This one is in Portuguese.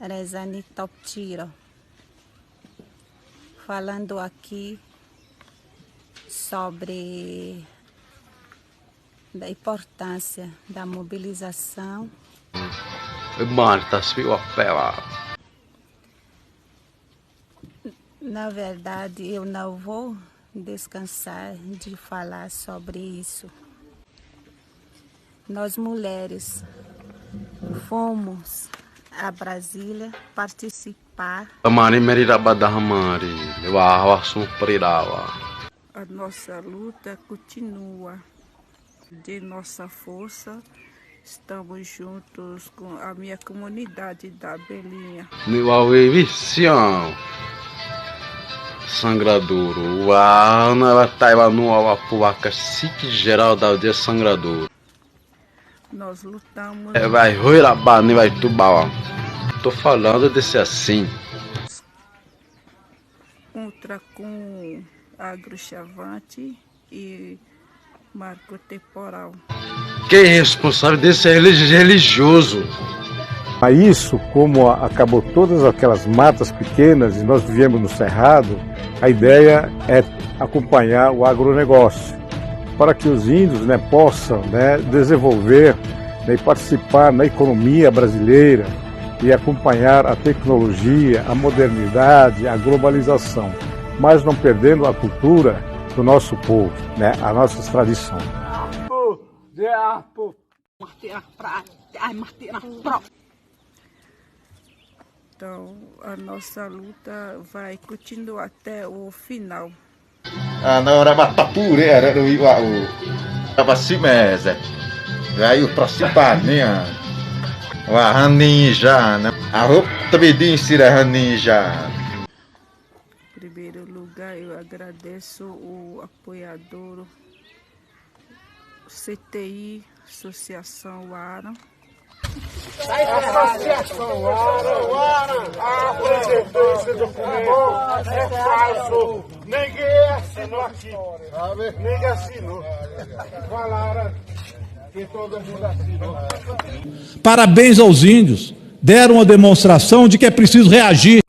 Rezani Toptiro, falando aqui sobre a importância da mobilização. Na verdade, eu não vou descansar de falar sobre isso. Nós mulheres fomos a Brasília participar. A nossa luta continua. De nossa força, estamos juntos com a minha comunidade da Belinha. Sangradouro. Uau, na taiva no apuaca, sique geral da aldeia Sangradouro. Nós lutamos. Vai roirabá, vai tubar. Tô falando desse assim. Contra com agrochavante e marco temporal. Quem é responsável desse é religioso. A isso, como acabou todas aquelas matas pequenas e nós vivíamos no Cerrado, a ideia é acompanhar o agronegócio, para que os índios possam desenvolver e participar na economia brasileira e acompanhar a tecnologia, a modernidade, a globalização, mas não perdendo a cultura do nosso povo, as nossas tradições. Então, a nossa luta vai continuar até o final. Na hora matapure era do Iuau. Tava assim mesmo. Aí o próximo né? O Raninja, né? A roupa também disse Raninja. Em primeiro lugar, eu agradeço o apoiador CTI, Associação Aran. Associação Aran, a presidência do documento é falso. Ninguém assinou aqui. Ninguém assinou. Falaram que todo mundo assinou. Parabéns aos índios. Deram uma demonstração de que é preciso reagir.